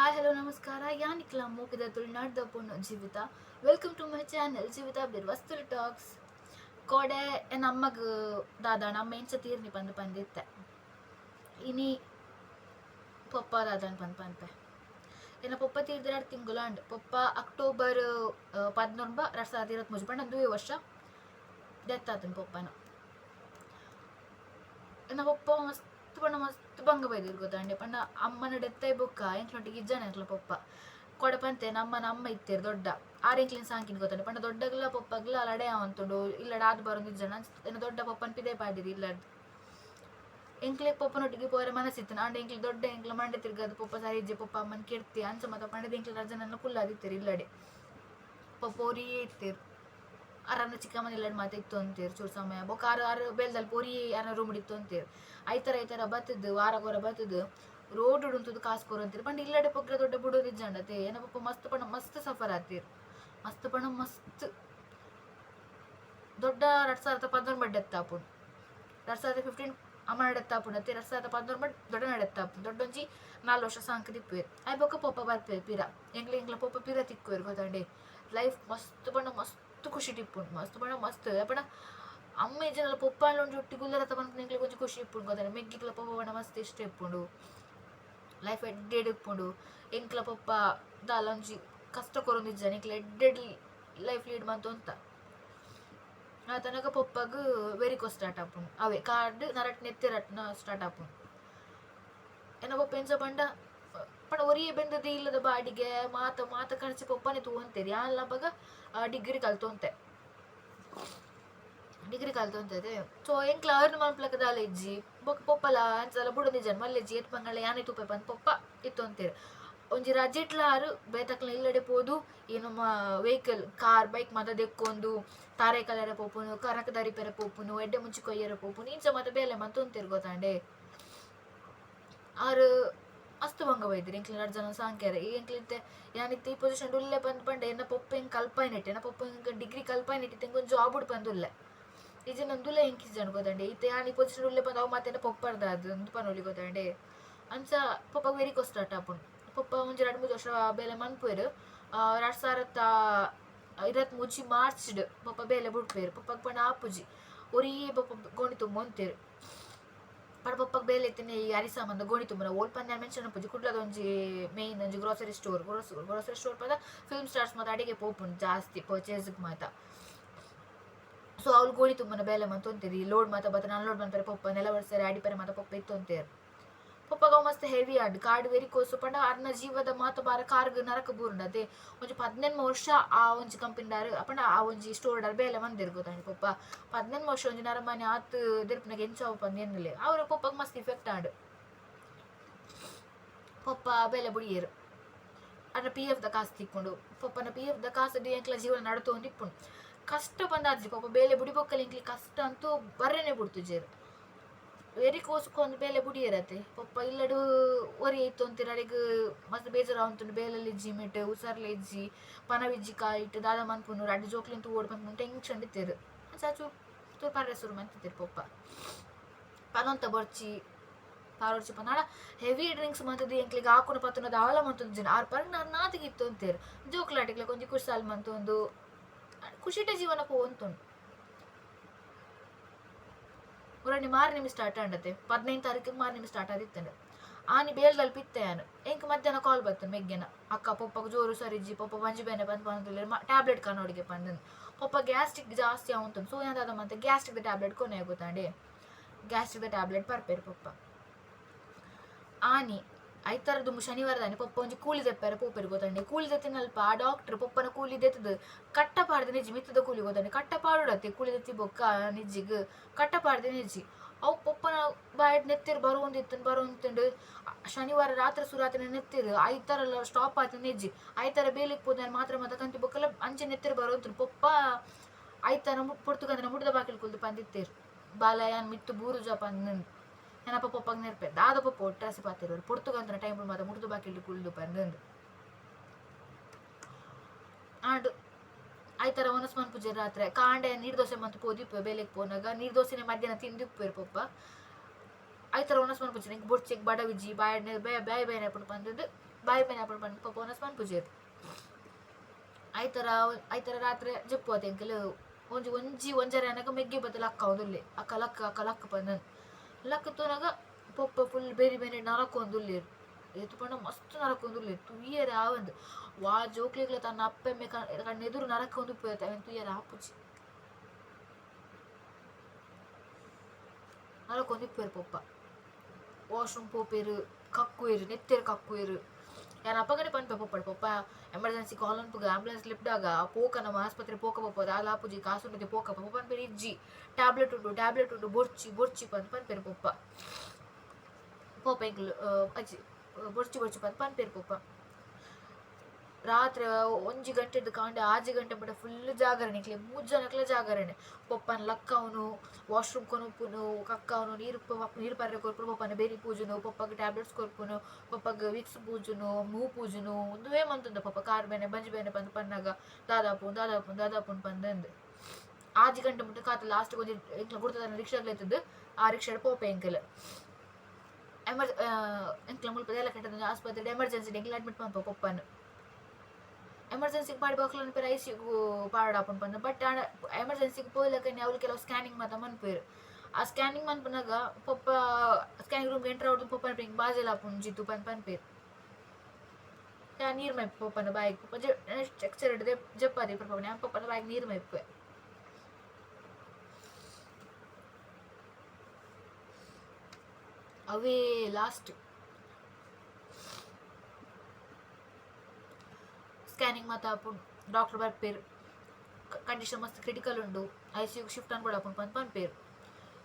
Hi hello ನಮಸ್ಕಾರ ಯಾನಿಕ್ಲ ಮೂಕಿದ ತುಳುನಾಡ್ದ ಪುಣ್ಯ ಜೀವಿತ. ವೆಲ್ಕಮ್ ಟು ಮೈ ಚಾನೆಲ್ ಜೀವಿತ ಬಿರ್ವಸ್ತುಲ್ ಟಾಕ್ಸ್. ಕೋಡೆ ನಮ್ಮಗ ದಾದ ನಮ್ಮ ಎಂಚ ತೀರ್ನಿ ಪಂದಿತ್ತೆ ಇನಿ ಪೊಪ್ಪ ದಾದನ್ ಪಂಪೆ ಏನ ಪೊಪ್ಪ ತೀರ್ದ 2 ತಿಂಗಳು ಪೊಪ್ಪ ಅಕ್ಟೋಬರ್ 11 2023 ಪಂಡ 2 ವರ್ಷ ಡೆತ್ ಆತನ ಪೊಪ್ಪನ. ಏನ ಪೊಪ್ಪ ಮಸ್ತ್ ಬಂಗ ಬೈದಿರ್ ಗೊತ್ತಂಡೆ ಪಂಡ ಅಮ್ಮನ ಡೆತ್ ಬೊಕ್ಕ ಎಂಕ್ಲೊಟ್ಟಿಗೆ ಇಜ್ಜಾನೆ ಅಂಕ್ಲ ಪೊಪ್ಪ ಕೊಡೆ ಪಂತೆ ನಮ್ಮ ಇತ್ತೇರು ದೊಡ್ಡ ಆರೆಂಕ್ಲಿನ ಸಾಂಕಿನ ಗೊತ್ತಂಡೆ ಪಂಡ ದೊಡ್ಡಗ್ಲ ಪೊಪ್ಪಗ್ಲ ಲಡೆ ಅವಂತುಂಡು ಇಲ್ಲಡ ಆದ್ ಬರೋದು ಇಜ್ಜನ ಏನ ದೊಡ್ಡ ಪೊಪ್ಪನ ಪಿದೆ ಪಾಡಿರಿ ಇಲ್ಲಡ್ ಎಂಕ್ಲೆ ಪೊಪ್ಪನೊಟ್ಟಿಗೆ ಪೋರೆ ಮನಸ್ಸಿತ್ತು ಅಂಡ ಎಂಕ್ಲಿ ದೊಡ್ಡ ಎಂಕ್ಲ ಮಂಡೆ ತಿರ್ಗದು ಪೊಪ್ಪ ಸರಿ ಇಜ್ಜೆ ಪೊಪ್ಪ ಅಮ್ಮನ ಕೆಡ್ತಿ ಅಂಚ ಮತ್ತ ಪಂಡದ ಎಂಕ್ಲ ರಜನನ್ನ ಕುಲ್ಲಾದಿತ್ತೇರು ಇಲ್ಲಡೆ ಪೊಪ್ಪ ಓರಿಯೇ ಇತ್ತೇರು ಅರನ್ನ ಚಿಕ್ಕಮ್ಮನ ಇಲ್ಲಡ್ ಮಾತ ಇತ್ತು ಅಂತೇರು ಚೂರು ಸಮಯ ಬೊಕ್ಕ ಆರು ಬೇಲ್ದಲ್ಲಿ ಪೋರಿ ಯಾರ ರೂಮ್ ಇತ್ತು ಅಂತೇರು ಐತರ ಬತ್ತದು ವಾರ ಬತ್ತದು ರೋಡ್ ಉಂಟದು ಕಾಸು ಕೊರು ಅಂತೀರಿ ಪಂಡ ಇಲ್ಲಡೆ ಪೊಗ್ರ ದೊಡ್ಡ ಬುಡೋದು ಇಜ್ಜಂಡತೆ ಏನ ಪಪ್ಪ ಮಸ್ತ್ ಪಣ ಮಸ್ತ್ ಸಫರ್ ಆತೀರು ಮಸ್ತ್ ಪಣ ಮಸ್ತ್ ದೊಡ್ಡ 2011 ಬಡ್ ಎತ್ತಾಪುಂಡು 2015 ಅಮ್ಮ ಎತ್ತಾಪುಂಡು ಅತ್ತೆ 2011 ಬಡ್ ದೊಡ್ಡ ನಡೆತ್ತಾಪುಂಡು ದೊಡ್ಡೊಂಜಿ 4 ವರ್ಷ ಸಾಂಕ್ ತಿಪ್ಪೇರು ಆಯ್ ಬೊಕ್ಕ ಪೊಪ್ಪ ಬರ್ಪೇರು ಪಿರ ಎಂಗ್ಲ ಪೊಪ್ಪ ಪಿರ ತಿಕ್ಕುವೇರು ಗೊತ್ತಂಡೆ ಲೈಫ್ ಮಸ್ತ್ ಪಣ ಮಸ್ತ್ ಖುಷಿ ಟಿಪ್ಪುಂಡು ಮಸ್ತ್ ಪಣ ಮಸ್ತ್ ಪಣ ಅಮ್ಮ ಇಜ್ಜನಲ್ಲ ಪೊಪ್ಪ ಒಂದು ಒಟ್ಟಿ ಗುಲ್ಲರತ ಬಂದು ಎಂಕ್ಲೆ ಕೊಂಚ ಖುಷಿ ಇಪ್ಪುಂಡು ಗೊತ್ತಂಡೆ ಮೆಗ್ಗಿಕ್ಲ ಪೊಪ್ಪ ಪಣ ಮಸ್ತ್ ಇಷ್ಟ ಇಪ್ಪುಂಡು ಲೈಫ್ ಎಡ್ಡೆಡ್ ಇಪ್ಪುಂಡು ಎಂಕ್ಲ ಪೊಪ್ಪ ದಾಲ ಒಂಜಿ ಕಷ್ಟ ಕೊರೊಂದಿಜ್ಜಾನೆ ಎಂಕ್ಲ ಎಡ್ಡೆಡ್ ಲೈಫ್ ಲೀಡ್ ಮಂತು ಅಂತ ಆ ತನಕ ಪೊಪ್ಪಗ್ ವೆರಿಕೋ ಸ್ಟಾರ್ಟ್ ಆಪುಂಡು ಅವೇ ಕಾರ್ಡ್ ನರಟ್ ನೆತ್ತಿ ರಟ್ನ ಸ್ಟಾರ್ಟ್ ಆಪುಂಡು ಏನ ಪೊಪ್ಪ ಎಂಚ ಪಂಡ ಒರಿಯೇ ಬೆಂದದಿ ಇಲ್ಲದ ಬಾಡಿಗೆ ಮಾತ ಕಣಚಿ ಪೊಪ್ಪನೆ ತೂವಂತೇರಿ ಯಾನ್ಲ ಬಗ ಡಿಗ್ರಿ ಕಲ್ತೊಂತದೆ ಸೊ ಎಂಕ್ಲ ಅರ್ನ ಮನ್ಪ್ಲಕ ದಾಲ ಇಜ್ಜಿ ಬೊಕ್ಕ ಪೊಪ್ಪಲ ಅಂಚಲ ಬುಡದಿಜ್ಜನ್ ಮಲ್ಲೆಜ್ಜಿ ಎತ್ ಪಂಗಳ ಯಾನೆ ತುಪ್ಪೆ ಪಂದ್ ಪೊಪ್ಪ ಇತ್ತು ಅಂತೇರು ಒಂಜಿ ರಜೆಟ್ಲಾರು ಬೇತಕ್ಲ ಇಲ್ಲಡೆ ಪೋದು ಏನು ವೆಹಿಕಲ್ ಕಾರ್ ಬೈಕ್ ಮತ ದೆಕ್ಕೊಂದು ತಾರೆ ಕಲರ ಪೋಪುನು ಕನಕದಾರಿ ಪೆರ ಪೋಪುನು ಎಡ್ಡೆ ಮುಂಚಿ ಕೊಯ್ಯರ ಪೋಪುನು ಇಂಚ ಮತ ಬೇಲೆ ಮಂತ ಉಂತೇರು ಗೊತ್ತಂಡೆ ಆರು ಮಸ್ತ್ ಬಂಗ ಬೈದಿರಿ ಎಂಕ್ಲ 2 ಜನ ಸಾಂಕ್ಯಾರ ಈ ಎಂಕ್ಲಿತ್ತೆ ಯಾನಿತ್ತೆ ಈ ಪೊಸಿಷನ್ ಉಲ್ಲೆ ಪಂದ್ ಎನ್ನ ಪೊಪ್ಪ ಹೆಂಗೆ ಕಲ್ಪಾಯಿನೆಟ್ಟೆ ಎನ್ನ ಪೊಪ್ಪ ಹಿಂಗೆ ಡಿಗ್ರಿ ಕಲ್ಪಾಯಿನೆಟ್ಟಿ ಹೆಂಗೆ ಒಂದು ಜಾಬ್ ಉಡ್ ಪಂದುಲ್ಲೆ ಈಜ ನಂದುಲ್ಲ ಹೆಂಗೆ ಜನ ಗೊತ್ತಂಡೆ ಈತ ಯಾನಿ ಪೊಸಿಷನ್ ಉಲ್ಲೆ ಪಂದು ಅವು ಮಾತೇನ ಪೊಪ್ಪರ್ದ ಅದು ಒಂದು ಪನೊಲಿ ಗೊತ್ತಂಡೆ ಅಂಚ ಪೊಪ್ಪ ವೆರಿಕೋ ಸ್ಟಾರ್ಟ್ ಆಪುಂಡು ಪೊಪ್ಪ ಒಂಜಿ 2-3 ವರ್ಷ ಬೇಲೆ ಮನ್ಪುವೆರು 2023 ಮಾರ್ಚ್ಡ್ ಪೊಪ್ಪ ಬೇಲೆ ಬುಡ್ಪೇರು ಪೊಪ್ಪಗ್ ಪಂಡ ಆಪುಜಿ ಒರಿಯೇ ಪೊಪ್ಪ ಗೋಣಿ ತುಂಬ ಒಂತೇರು ಪಂಡ ಪೊಪ್ಪಗ್ ಬೇಲೆ ಎತ್ತಿನ ಈ ಅರಿಸಾಮಂದ ಗೋಣಿ ತುಂಬನ ಓಲ್ ಪಂದ ಮೆನ್ಷನ್ ಪುಜಿ ಕುಡ್ಲದ ಒಂಜಿ ಮೇಯ್ನ್ ಒಂಜಿ ಗ್ರೋಸರಿ ಸ್ಟೋರ್ ಪದ ಫಿಲ್ಮ್ ಸ್ಟಾರ್ಸ್ ಮಾತ ಅಡಿಗೆ ಪೋಪುಂಡು ಜಾಸ್ತಿ ಪರ್ಚೇಸ್ಗೆ ಮಾತ ಸೊ ಅವ್ಳು ಗೋಣಿ ತುಂಬನ ಬೇಲೆ ಮಂತ ಒಂತೇರಿ ಲೋಡ್ ಮಾತ ಬತ್ತ ಅನ್ಲೋಡ್ ಬಂತಾರೆ ಪೊಪ್ಪ ನೆಲ ಬರ್ಸರೆ ಅಡಿಪರೆ ಮಾತ ಪೊಪ್ಪ ಇತ್ತು ಅಂತೇರು ಪೊಪ್ಪಗ ಮಸ್ತ್ ಹೆವಿ ಆಡ್ ಕಾಡು ವೆರಿಕೋಸು ಪಂಡ ಅರ್ನ ಜೀವದ ಮಾತ ಬಾರ ಕಾರ್ಗ್ ನರಕ ಬೂರ್ಂಡತೆ ಒಂಜಿ 18 ವರ್ಷ ಆ ಒಂಜಿ ಕಂಪನಿದಾರು ಪಂಡ ಆ ಒಂಜಿ ಸ್ಟೋರ್ಡಾರ್ ಬೇಲೆ ಮಂದಿರು ಗೊತ್ತಂಡಿ ಪೊಪ್ಪ 18 ವರ್ಷ ಒಂಜಿ ನರಮನೆ ಆತ್ ದಿರ್ಪನಾಗ ಎಂಚಾವು ಪಂದ್ ಎನ್ನಲೆ ಅವ್ರ ಪೊಪ್ಪಗ್ ಮಸ್ತ್ ಇಫೆಕ್ಟ್ ಆಡ್ ಪೊಪ್ಪ ಬೇಲೆ ಬುಡಿಯೇರು ಅದ್ರ PF ದ ಕಾಸು ತಿಕ್ಕೊಂಡು ಪೊಪ್ಪನ PF ದ ಕಾಸು ಎಂಕ್ಲ ಜೀವನ ನಡತು ಒಂದು ಇಪ್ಪುಂಡು ಕಷ್ಟ ಬಂದಾರ್ಜಿ ಪೊಪ್ಪ ಬೇಲೆ ಬುಡಿ ಬೊಕ್ಕಲ್ಲಿ ಎಂಕ್ಲಿ ಕಷ್ಟ ಅಂತೂ ಬರ್ರೇನೆ ಬಿಡ್ತುಜೇರು ವೆರಿಕೋಸ್ಕೊಂದು ಬೇಲೆ ಬುಡಿಯರತ್ತೆ ಪೊಪ್ಪ ಇಲ್ಲಡು ಒರಿ ಇತ್ತು ಅಂತೀರ ಅಡಿಗೆ ಮಸ್ತ್ ಬೇಜಾರು ಅವಂತುಂಡು ಬೇಲಲ್ಲಿ ಇಜ್ಜಿ ಮಿಟ್ಟು ಉಸರ್ಲೆ ಇಜ್ಜಿ ಪನವಿಜ್ಜಿ ಕಾಯಿಟ್ಟು ದಾದ ಮನ್ಪುನು ಅಡ್ಡು ಜೋಕ್ಲಿಂತ ಓಡ್ ಬಂದು ಟೆನ್ಷನ್ ಇತ್ತೇರು ಚಾಚು ತೂರು ಪರ್ರೆಸುರು ಮಂತಿತ್ತೇರು ಪೊಪ್ಪ ಪನೊಂತ ಬರ್ಚಿ ಪಾರೋಡ್ಚಿ ಪಂದಾಡ ಹೆವಿ ಡ್ರಿಂಕ್ಸ್ ಮಂತದ್ದು ಎಂಕ್ಲಿಗೆ ಹಾಕೊಂಡು ಪತ್ತನದು ಅವಲ ಮಂತದ್ದು ಜನ ಆರು ಪರ್ನ ನಾತಿಗಿತ್ತು ಅಂತೇರು ಜೋಕ್ಲಾಟಿಗ್ಲ ಕೊಂಚ ಕುರ್ಸಾಲ್ ಮಂತೊಂದು ಖುಷಿಟ ಜೀವನ ಪೋವಂತುಂಡು ಉರಣಿ ಮಾರ್ನಿಮಿ ಸ್ಟಾರ್ಟ್ ಆಂಡತೆ 15 ತಾರೀಕಿಗೆ ಮಾರ್ನಿಮಿ ಸ್ಟಾರ್ಟ್ ಆದಿತ್ತಂಡೆ ಆನಿ ಬೇಲ್ದಲ್ಲಿ ಪಿತ್ತೆಯಾನು ಎಂಕ್ ಮಧ್ಯಾಹ್ನ ಕಾಲ್ ಬರ್ತದೆ ಮೆಗ್ಗೆನ ಅಕ್ಕ ಪೊಪ್ಪಗೆ ಜೋರು ಸರಿಜ್ಜಿ ಪೊಪ್ಪ ಮಂಜಿ ಬೇನೆ ಬಂದು ಟ್ಯಾಬ್ಲೆಟ್ ಕನ್ನೋಡಿಗೆ ಬಂದು ಪೊಪ್ಪ ಗ್ಯಾಸ್ಟ್ರಿಕ್ ಜಾಸ್ತಿ ಆವಂತಂದು ಸೊ ಯಾವ್ದಾದ ಮತ್ತೆ ಗ್ಯಾಸ್ಟ್ರಿಕ್ ಟ್ಯಾಬ್ಲೆಟ್ ಕೊನೆ ಆಗುತ್ತಾಂಡೆ ಗ್ಯಾಸ್ಟ್ರಿಕ್ ಟ್ಯಾಬ್ಲೆಟ್ ಬರ್ಪೇರು ಪೊಪ್ಪ ಆನಿ ಐತರದ್ದು ಶನಿವಾರದಾನೆ ಪೊಪ್ಪ ಒಂಜಿ ಕೂಲಿ ತೆಪ್ಪರೆ ಪೋಪೇರು ಗೊತ್ತಂಡೆ ಕೂಲಿ ತೆತ್ತಿನಲ್ಪ ಆ ಡಾಕ್ಟರ್ ಪೊಪ್ಪನ ಕೂಲಿ ತೆತ್ತದು ಕಟ್ಟ ಪಾಡ್ದೆ ನಿಜ್ಜಿ ಮಿತ್ತದ ಕೂಲಿ ಗೊತ್ತಂಡೆ ಕಟ್ಟ ಪಾಡುಡತ್ತೆ ಕೂಲಿ ತೆತ್ತಿ ಬೊಕ್ಕ ನಿಜ್ಜಿಗೆ ಕಟ್ಟ ಪಾಡ್ದೆ ನಿಜ್ಜಿ ಅವು ಪೊಪ್ಪನ ಬಾಯಡ್ ನೆತ್ತಿರು ಬರುವಂತಂಡು ಶನಿವಾರ ರಾತ್ರಿ ಸುರಾತ್ರಿ ನೆತ್ತಿರು ಐತರಲ್ಲ ಸ್ಟಾಪ್ ಆಯ್ತು ನಿಜ್ಜಿ ಐತರ ಬೇಲಿಗೆ ಹೋದ ಮಾತ್ರ ಕಂತಿ ಬೊಕ್ಕಲ್ಲ ಅಂಚೆ ನೆತ್ತಿರು ಬರುವಂತ ಪೊಪ್ಪ ಐತರ ಪೊರ್ತುಗಂದ್ರೆ ಮುಡ್ದ ಬಾಕಿಲ್ ಕುಲ್ದು ಪಂದಿತ್ತೇರು ಬಾಲಯಾನ್ ಮಿತ್ತು ಬೂರುಜ ಪಂದ್ ಏನಪ್ಪ ಪೊಪ್ಪಗೆ ನೆರ್ಪೆ ದಾದ ಪೊಪ್ಪ ಒಟ್ಟಾಸಿ ಪಾತಿರೋರು ಪೊರ್ತುಗಂದ್ರೆ ಟೈಮ್ ಮಾತ ಮುಡ್ದು ಬಾಕಿಲ್ ಕುಲ್ದು ಪಂದು ಆಡು ಐತರ ಒನಸ್ ಮನ್ಪುಜೆ ರಾತ್ರಿ ಕಾಂಡೆ ನೀರು ದೋಸೆ ಮಂತು ಪೋದಿಪ್ಪು ಬೇಲೆಗೆ ಪೋನಾಗ ನೀರು ದೋಸೆನೆ ಮಧ್ಯಾಹ್ನ ತಿಂದಿಪ್ಪೇರು ಪೊಪ್ಪ ಆಯ್ತರ ಒನಸ್ ಮನ್ಪುಜಿ ನಿಂಗೆ ಬೊಡ್ಚಿಗೆ ಬಡ ವಿಜಿ ಬಾಯ್ ಬಾಯ್ ಬಾಯ್ ಆಪುಂಡು ಪಂದದ್ದು ಬಾಯ್ ಬಾಯ್ ಆಪುಂಡು ಪಂದು ಪಪ್ಪ ಒನಸ್ ಮನ್ಪುಜೇರು ಆಯ್ತರ ರಾತ್ರಿ ಜಪ್ಪೋತೆ ಎಂಕಲು ಒಂಜರೆ ಅನಗ ಮೆಗ್ಗೆ ಬತ್ತ ಲಕ್ಕ ಒಂದುಲ್ಲೆ ಅಕ್ಕ ಲಕ್ಕ ಪಂದನ್ ಲಕ್ಕ ತೋನಾಗ ಪೊಪ್ಪ ಫುಲ್ ಬೇರೆ ಬೇರೆ ನರಕೊಂದುಲ್ಲೇರು ಎತ್ತು ಪಂಡ ಮಸ್ತ್ ನರಕೊಂದುಲ್ಲೇರು ತುಯ್ಯರೆ ಆವಂದು ವಾ ಜೋಕ್ಲಿಗ್ಲ ತನ್ನ ಅಪ್ಪೆಮ್ಮೆ ಕಣ್ಣೆದುರು ನರಕೊಂದು ಪೋಯ್ತ ಅವನ್ ತುಯ್ಯರೆ ಆಪುಜಿ ನರಕೊಂದು ಇಪ್ಪೇರು ಪೊಪ್ಪ ವಾಶ್ರೂಮ್ ಪೋಪೇರು ಕಕ್ಕುಯರು ನೆತ್ತೇರು ಕಕ್ಕುಯರು ಯಾರು ಅಪ್ಪಗನೆ ಪನ್ಪೆ ಪೊಪ್ಪಡು ಪೊಪ್ಪ ಎಮರ್ಜೆನ್ಸಿ ಕಾಲ್ ಅನ್ಪುಗ ಆಂಬುಲೆನ್ಸ್ ಲಿಫ್ಟಾಗ ಪೋಕ ನಮ್ಮ ಆಸ್ಪತ್ರೆ ಪೋಕ ಪಪ್ಪದ ಆಲ ಆಪುಜಿ ಕಾಸುಂಡದೆ ಪೋಕ ಪಪ್ಪ ಪನ್ಪೇರು ಇಜ್ಜಿ ಟ್ಯಾಬ್ಲೆಟ್ ಉಂಡು ಬೊಡ್ಚಿ ಪನ್ಪೇರು ಪೊಪ್ಪ ಪೋಪ ಎಂಕ್ಲು ಅಜ್ಜಿ ಬೊಡ್ಚಿ ಪನ್ಪೇರು ಪೊಪ್ಪ ರಾತ್ರಿ 1 ಗಂಟೆದು ಕಾಂಡೆ 6 ಗಂಟೆ ಬಿಡ ಫುಲ್ ಜಾಗರಣೆ ಇಕ್ಲೆ 3 ಜನಕ್ಲೆ ಜಾಗರಣೆ ಪೊಪ್ಪನ ಲಕ್ಕವನು ವಾಶ್ರೂಮ್ ಕೊನುಪ್ಪುನು ಕಕ್ಕವನು ನೀರು ಪರ್ರೆ ಕೊರ್ಪುನು ಪಪ್ಪನ ಬೇರಿ ಪೂಜುನು ಪಪ್ಪಗೆ ಟ್ಯಾಬ್ಲೆಟ್ಸ್ ಕೊರ್ಪುನು ಪಪ್ಪಗೆ ವಿಕ್ಸ್ ಪೂಜುನು ಮೂ ಪೂಜುನು ಒಂದುವೇ ಮಂತುಂದ ಪಪ್ಪ ಕಾರ್ ಬೇನೆ ಬಂಜಿ ಬೇನೆ ಪಂದು ಪನ್ನಾಗ ದಾದಾಪುನ್ ಪಂದಂದು 6 ಗಂಟೆ ಮುಟ್ಟ ಕಾತ ಲಾಸ್ಟ್ ಕೊಂಚ ಎಂಕ್ಲ ಗುಡ್ತದ ರಿಕ್ಷಾಗ್ಲೆತ್ತದ್ದು ಆ ರಿಕ್ಷಾಡ್ ಪೋಪ ಎಂಕಲ್ ಎಂಕ್ಲ ಮುಲ್ಪ ಎಲ್ಲ ಕೆಟ್ಟದ ಆಸ್ಪತ್ರೆ ಎಮರ್ಜೆನ್ಸಿ ಎಂಕ್ಲ ಅಡ್ಮಿಟ್ ಪಂಪ ಪಪ್ಪನು ಎಮರ್ಜೆನ್ಸಿಗೆ ಮಾಡಿ ಬಾಕ್ಲನ್ನು ಪೇರು ಐಸಿಗೂ ಪಾಡಾಪನ್ ಪಂದ ಬಟ್ ಎಮರ್ಜೆನ್ಸಿಗೆ ಪೋಯ್ಲಕನೆ ಅವ್ಲು ಕೆಲವು ಸ್ಕ್ಯಾನಿಂಗ್ ಮಾತ ಮನ್ಪೇರು ಆ ಸ್ಕ್ಯಾನಿಂಗ್ ಮನ್ಪನಾಗ ಪಪ್ಪ ಸ್ಕ್ಯಾನಿಂಗ್ ರೂಮ್ ಎಂಟ್ರ್ ಅವ್ರದ್ದು ಪಪ್ಪನ ಪೇಂಗ್ ಬಾಜೆಲ್ ಆಪುನ್ ಜಿತ್ತು ಪನ್ಪೇರು ನೀರು ಮೈಪ್ ಪಪ್ಪನ ಬಾಯಿಗೆ ಪಪ್ಪ ಸ್ಟ್ರಕ್ಚರ್ ಹಿಡಿದೆ ಜಪ್ಪಾದೆ ಪಪ್ಪನ ಪಪ್ಪನ ಬಾಯಿಗೆ ನೀರು ಮೈಪೆ ಅವೇ ಲಾಸ್ಟ್ ಸ್ಕ್ಯಾನಿಂಗ್ ಮಾತ ಆಪುಂಡು ಡಾಕ್ಟರ್ ಬರ್ಪೇರು ಕಂಡೀಷನ್ ಮಸ್ತ್ ಕ್ರಿಟಿಕಲ್ ಉಂಡು ಐಸಿಯುಗೆ ಶಿಫ್ಟ್ ಅನ್ಬೋಡು ಆಪುಂಡು ಪನ್ಪೇರು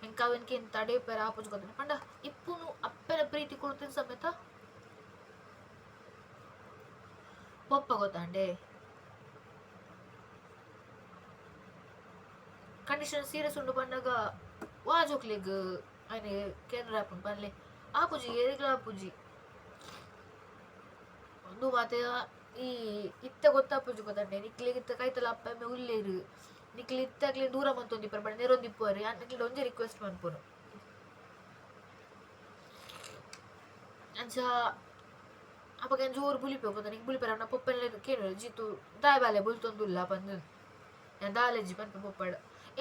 ಎಂಕ ಅವನ್ಗೆ ಎಂತ ತಡೆಪೇರು ಆಪುಜ್ ಗೊತ್ತಾನೆ ಪಂಡ ಇಪ್ಪುನು ಅಪ್ಪೆನ ಪ್ರೀತಿ ಕೊಡ್ತೀನಿ ಸಮೇತ ಪಪ್ಪ ಗೊತ್ತಾಂಡೆ ಕಂಡೀಷನ್ ಸೀರಿಯಸ್ ಉಂಡು ಪಂಡಾಗ ವಾಜೋಕ್ಲಿಗ್ ಅಯ್ನೆ ಕೇಂದ್ರ ಆಪುಂಡು ಪನ್ಲೆ ಆಪುಜಿ ಏರಿಗ್ಲ ಆಪುಜಿ ಒಂದು ಮಾತೆ ಈ ಇತ್ತ ಗೊತ್ತಾಪುಜಿ ಗೊತ್ತಂಡೆ ನಿಕ್ಲಿಗಿತ್ತ ಕೈತಲ ಅಪ್ಪಮ್ಮೆ ಉಲ್ಲೇರು ನಿಕ್ಲಿ ಇತ್ತಾಗ್ಲಿ ದೂರ ಮಂತೊಂದಿಪ್ಪರು ಬಡ ನೆರೊಂದಿಪ್ಪುವರಿ ನಿಕ್ಲಿ ಒಂಜೆ ರಿಕ್ವೆಸ್ಟ್ ಮನ್ಪುನು ಅಂಚ ಅಪ್ಪಗೆ ಜೋರು ಬುಲಿಪೆ ಗೊತ್ತ ನಿಂಗೆ ಬುಲಿಪರ ನಾ ಪಪ್ಪೆಲ್ಲ ಕೇಳು ಜಿತ್ತು ದಾಯ್ ಬಾಲೆ ಬುಲ್ತೊಂದುಲ್ಲ ಬಂದು ನಾನು ದಾಲೆಜ್ಜಿ ಪನ್ಪೆ ಪಪ್ಪಡ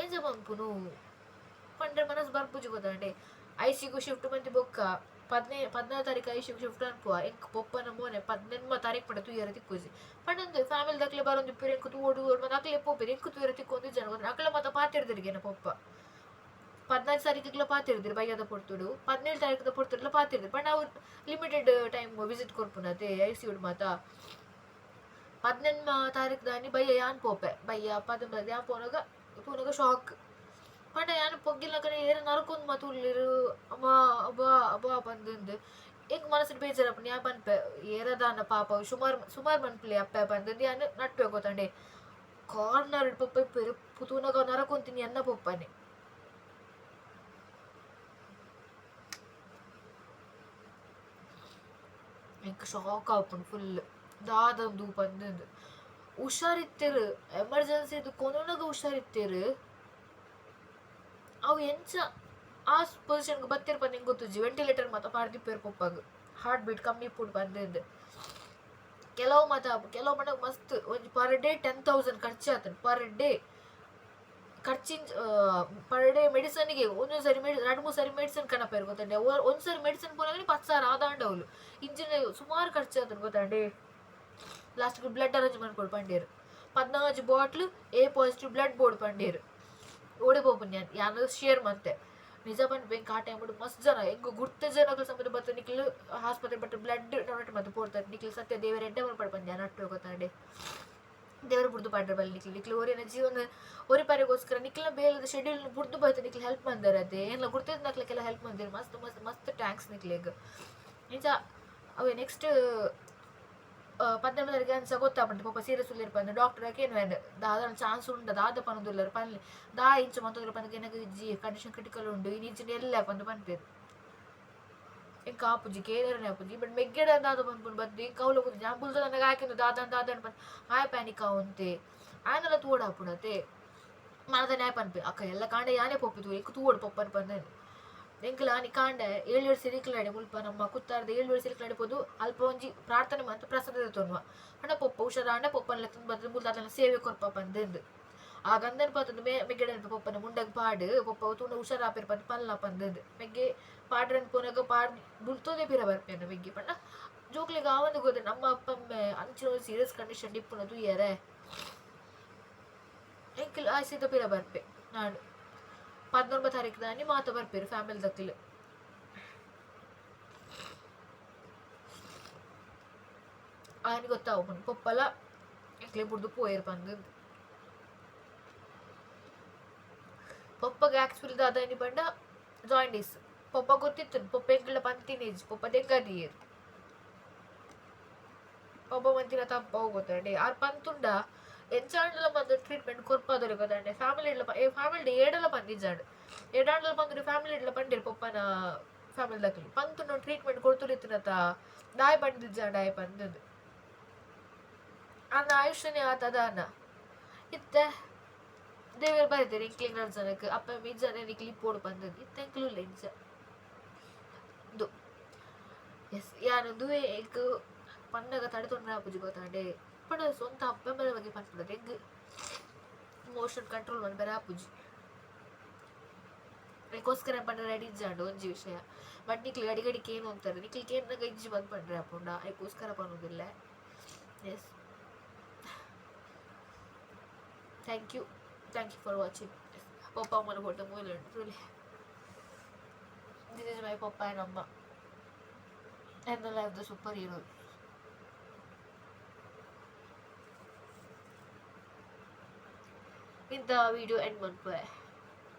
ಎಂಜ ಪಂಪುನು ಪಂಡ್ರೆ ಮನಸ್ಸು ಬರ್ಪುಜಿ ಗೊತ್ತಂಡೆ ಐಸಿಗೂ ಶಿಫ್ಟ್ ಮಂದಿ ಬೊಕ್ಕ 14 ತಾರೀಕು ಐಸಿಗೂ ಶಿಫ್ಟ್ ಅನ್ಪುವ ಎಂಕ್ ಪೊಪ್ಪನ ಮೋನೆ 18 ತಾರೀಕು ಪಡ ತುಯ್ಯರ ತಿಕ್ಕುಜಿ ಪಂಡೊಂದು ಫ್ಯಾಮಿಲಿ ದಕ್ಲೆ ಬರೊಂದು ಇಪ್ಪರು ಎಂಕು ತೂಡು ಮತ್ತೆ ಅಕ್ಲೆ ಪೋಪೇರು ಎಂಕು ತುಯ್ಯರ ತಿಕ್ಕೊಂದು ಜನ ಗೊತ್ತ ಅಕ್ಲ ಮತ್ತ ಪಾತಿರ್ದಿರಿಗೇನ ಪೊಪ್ಪ 14 ತಾರೀಕಿಗ್ಲ ಪಾತಿರ್ದಿರು ಬೈಯದ ಪೊರ್ತುಡು 17 ತಾರೀಕದ ಪೊರ್ತುಡ್ಲ ಪಾತಿರ್ದಿರು ಪಂಡ ಅವ್ರು ಲಿಮಿಟೆಡ್ ಟೈಮ್ ವಿಸಿಟ್ ಕೊರ್ಪುನತೆ ಐಸಿಯುಡ್ ಮಾತ 18 ತಾರೀಕು ದಾನಿ ಬಯ್ಯ ಯಾನ್ ಪೋಪೆ ಬಯ್ಯ 19 ಯಾನ್ ಪೋನಾಗ ಶಾಕ್ ಪಂಡ ಯಾನು ಪೊಗ್ಗಿಲ್ಲ ಕಡೆ ಏರ ನರಕೊಂದು ಮಾತು ಉಳ್ಳಿರು ಅಬ್ಬಾ ಬಂದು ಎಂಕ್ ಮನಸ್ಸಿನ ಬೇಜಾರಪ್ಪ ಯಾ ಪನ್ಪೆ ಏರದಾನ ಪಾಪ ಸುಮಾರು ಮನ್ಪಲೆ ಅಪ್ಪ ಬಂದದ್ದು ಯಾನು ನಟ್ಪೆ ಗೊತ್ತಂಡೆ ಕಾರ್ನರ್ ಪಪ್ಪ ಇಪ್ಪರು ಪುತೂನಾಗ ನರಕೊಂತೀನಿ ಅನ್ನ ಪಪ್ಪನೆ ಎಂಕ್ ಶಾಕ್ ಆಪುಂಡು ಫುಲ್ ದಾದಂದು ಬಂದು ಹುಷಾರಿತ್ತೇರು ಎಮರ್ಜೆನ್ಸಿ ಕೊನೋನಾಗ ಹುಷಾರಿತ್ತೇರು ಅವು ಎಂಚ ಆ ಪೊಸಿಷನ್ಗೆ ಬತ್ತಿರ್ ಬಂದು ಹೆಂಗೆ ಗೊತ್ತುಜ್ಜಿ ವೆಂಟಿಲೇಟರ್ ಮಾತ ಪಾಡ್ದಿಪ್ಪೇರು ಪಪ್ಪಾಗ ಹಾರ್ಟ್ ಬೀಟ್ ಕಮ್ಮಿ ಇಪ್ಪುಡು ಬಂದಿದ್ದು ಕೆಲವು ಮನೆಗೆ ಮಸ್ತ್ ಒಂದು ಪರ್ ಡೇ 10,000 ಖರ್ಚು ಆತನು ಪರ್ ಡೇ ಖರ್ಚಿನ ಪರ್ ಡೇ ಮೆಡಿಸನ್ಗೆ ಒಂದೊಂದು ಸರಿ 2-3 ಸರಿ ಮೆಡಿಸನ್ ಕಣಪೇರು ಗೊತ್ತಂಡೆ ಒಂದು ಸರಿ ಮೆಡಿಸನ್ ಪೋನಾಗ 10,000 ಆದಾಂಡ ಅವಳು ಇಂಜಿನ ಸುಮಾರು ಖರ್ಚು ಆತನು ಗೊತ್ತಂಡೆ ಲಾಸ್ಟ್ಗೆ ಬ್ಲಡ್ ಅರೇಂಜ್ ಮಾಡ್ಕೊಡು ಪಂಡೇರು 14 ಬಾಟ್ಲು A+ ಬ್ಲಡ್ ಬೋರ್ಡ್ ಪಂಡೇರು ಓಡೆ ಪೋಪನ್ ಯಾರು ಶೇರ್ ಮತ್ತೆ ನಿಜ ಪಂಡ್ ಬೆಂಕ್ ಆ ಟೈಮ್ ಮಸ್ತ್ ಜನ ಹೆಂಗು ಗುರ್ತ ಜನಗಳು ಸಮೇತ ಬರ್ತಾರೆ ನಿಕ್ಲು ಆಸ್ಪತ್ರೆ ಬಟ್ ಬ್ಲಡ್ ಡೊನೇಟ್ ಮತ್ತೆ ಪೋಡ್ತಾರೆ ನಿಕ್ಲು ಸತ್ಯ ದೇವರ ಎಡ್ಡೆ ಮಾಡ್ಪಡ್ ಬಂದೆ ನಟ್ಟು ಗೊತ್ತಾಂಡೆ ದೇವರ ಬುಡ್ದು ಪಾಡ್ರೆ ಬಲ್ಲಿ ನಿಕ್ಲು ಓರಿನ ಜೀವನ ಒರಿ ಪಾರಿಗೋಸ್ಕರ ನಿಕ್ಲ ಬೇಲದ ಶೆಡ್ಯೂಲ್ ಬುಡ್ದು ಬೈತೆ ನಿಕ್ಲು ಹೆಲ್ಪ್ ಮಂದಾರ ಅದೇ ಏನಿಲ್ಲ ಗುರ್ತಿದ್ ನಕ್ಲೆಲ್ಲ ಹೆಲ್ಪ್ ಮಂದಿರು ಮಸ್ತ್ ಟ್ಯಾಂಕ್ಸ್ ನಿಕ್ಲಿಗೆ ನಿಜ ಅವೇ ನೆಕ್ಸ್ಟ್ 18 ತಾರೀಕು ಅನ್ಸ ಗೊತ್ತಾಪಂಟು ಪಾಪ ಸೀರಿಯಸ್ ಉಳ್ಳಿರ್ ಪಂದು ಡಾಕ್ಟರ್ ಏನು ದಾದ ಚಾನ್ಸ್ ಉಂಡು ದಾದ ಪನದುಲ್ಲರು ಪನ್ಲಿ ಇಂಚು ಮಂತೊಂದ್ರ ಪಂದಕ್ಕೆ ಏನಕ್ಕೆ ಜಿ ಕಂಡೀಷನ್ ಕ್ರಿಟಿಕಲ್ ಉಂಡು ಈ ನೀಚಿನ ಎಲ್ಲ ಪಂದು ಪನ್ಪೇರು ಎಂಕ ಆಪುಜಿ ಕೇರನೆ ಆಪುಜಿ ಬಟ್ ಮೆಗ್ಗೆಡ ದಾದ ಪನ್ಪುಂಡು ಬದ್ದು ಇಂಕ ಅವ್ಲು ಹೋಗುದು ನಾನು ಬುಲ್ದ ನನಗೆ ಹಾಕಿದ್ದು ದಾದ ಪನ್ ಆಯ್ ಪ್ಯಾನಿಕ್ ಆವಂತೆ ಆಯನೆಲ್ಲ ತೂಡಾಪುಣತೆ ಮನದ ನ್ಯಾಯ ಪನ್ಪೆ ಅಕ್ಕ ಎಲ್ಲ ಕಾಂಡೆ ಯಾನೇ ಪೊಪ್ಪಿತು ಎಂಕು ತೂಡು ಪಪ್ಪನ್ ಪಂದೇನು ಎಂಕಲ ಆನಿ ಕಾಂಡ 7 ಸಿರಿಕಲಾಡಿ ಮುಲ್ಪ ನಮ್ಮ ಕುತ್ತಾರ್ದ 7 ಸಿರಿಕಲಾಡಿ ಪೋದು ಅಲ್ಪ ಒಂಜಿ ಪ್ರಾರ್ಥನೆ ಮಾತ್ರ ಪ್ರಸಾದ ತೊನ್ನುವ ಅಣ್ಣ ಪೊಪ್ಪ ಹುಷಾರಾಂಡ ಪೊಪ್ಪನ ತುಂಬ ಮುಲ್ದಾತನ ಸೇವೆ ಕೊರ್ಪ ಬಂದೆಂದು ಆ ಗಂಧನ ಪಾತಂದು ಮೆಗ್ಗೆಡ ಪೊಪ್ಪನ ಮುಂಡಗ್ ಪಾಡು ಪೊಪ್ಪ ತೂಂಡ ಹುಷಾರಾಪಿರ್ ಪಂದು ಪಲ್ಲ ಪಂದದ್ದು ಮೆಗ್ಗೆ ಪಾಡ್ರನ್ ಪೋನಾಗ ಪಾಡ್ ಬುಲ್ತೋದೆ ಪಿರ ಬರ್ಪೇನ ಮೆಗ್ಗೆ ಪಂಡ ಜೋಕ್ಲಿಗೆ ಆವಂದು ಗೊತ್ತ ನಮ್ಮ ಅಪ್ಪಮ್ಮೆ ಅಂಚಿನ ಸೀರಿಯಸ್ ಕಂಡೀಷನ್ ಡಿಪ್ಪುನ ತುಯ್ಯರೆ ಎಂಕಲ್ ಆಯ್ಸಿದ ಪಿರ ಬರ್ಪೆ ನಾನು 19 ತಾರೀಕು ದಾನಿ ಮಾತ ಬರ್ಪೇರು ಫ್ಯಾಮಿಲಿ ದಕ್ಕಲು ಆಯ್ನ ಗೊತ್ತಾವು ಮನ್ ಪೊಪ್ಪಲ ಎಂಕ್ಲೆ ಬುಡ್ದು ಪೋಯರ್ ಬಂದು ಪೊಪ್ಪಗೆ ಆಕ್ಚುಲಿ ಅದಾನಿ ಬಂಡ ಜಾಯಿಂಡೀಸ್ ಪೊಪ್ಪ ಗೊತ್ತಿತ್ತು ಪೊಪ್ಪ ಎಂಕ್ಲ ಪಂತಿನೇಜ್ ಪೊಪ್ಪ ದೆಂಗದಿಯರ್ ಪೊಪ್ಪ ಮಂತಿನ ತಪ್ಪ ಹೋಗೋತಂಡೆ ಆರ್ ಪಂತುಂಡ ಎಂಚಾಂಡಲ ಬಂದು ಟ್ರೀಟ್ಮೆಂಟ್ ಕೊರ್ಪಾದೊರೆ ಗೊತ್ತಂಡೆ ಫ್ಯಾಮಿಲಿ ಏಡಲ ಬಂದಿಜ್ಜಾಡು ಏಡಾಂಡಲ ಬಂದ್ರೆ ಫ್ಯಾಮಿಲಿ ಇಡ್ಲ ಬಂದಿರು ಪೊಪ್ಪನ ಫ್ಯಾಮಿಲಿ ದಕ್ಕಲಿ ಪಂತುಂಡ ಟ್ರೀಟ್ಮೆಂಟ್ ಕೊಡ್ತುರಿತ್ತಿನತ ದಾಯ ಬಂದಿಜ್ಜಾಂಡ ಆಯ್ ಬಂದದ್ದು ಅನ್ನ ಆಯುಷ್ಯನೇ ಆತದಾನ ಇತ್ತೆ ದೇವರು ಬರೀತಾರೆ ಇಂಕ್ಲಿಂಗ್ ಜನಕ್ಕೆ ಅಪ್ಪ ಮಿಜ್ಜಾನೆ ಕ್ಲಿಪ್ ಓಡ್ ಬಂದದ್ದು ಇತ್ತೆ ಎಂಕ್ಲು ಇಂಚ ದು ಎಸ್ ಯಾನು ದುವೆ ಎಂಕ್ ಪಂಡಗ ತಡೆತೊಂಡ್ರೆ ಆಪುಜಿ ಗೊತ್ತಾಂಡೆ ಪಂಡ ಸ್ವಂತ ಅಪ್ಪೆಂಬಲ ಬಗ್ಗೆ ಪಂಡ್ಪಡದೆ ಎಂಗ್ ಮೋಷನ್ ಕಂಟ್ರೋಲ್ ಮಾಡಿ ಬೇರೆ ಆಪುಜಿ ಅದಕ್ಕೋಸ್ಕರ ಪಂಡ ರೆಡಿ ಇಜ್ಜಾಂಡು ಒಂಜಿ ವಿಷಯ ಬಟ್ ನಿಕ್ಲಿ ಅಡಿಗಡಿಗೆ ಏನು ಅಂತಾರೆ ನಿಕ್ಲಿಗೆ ಏನಾಗ ಇಜ್ಜಿ ಬಂದು ಪಂಡ್ರೆ ಆಪುಂಡ ಅದಕ್ಕೋಸ್ಕರ ಪನ್ನೋದಿಲ್ಲ S thank you for watching papa amana photo movie truly this is my papa and amma and the life of the superhero in the video end one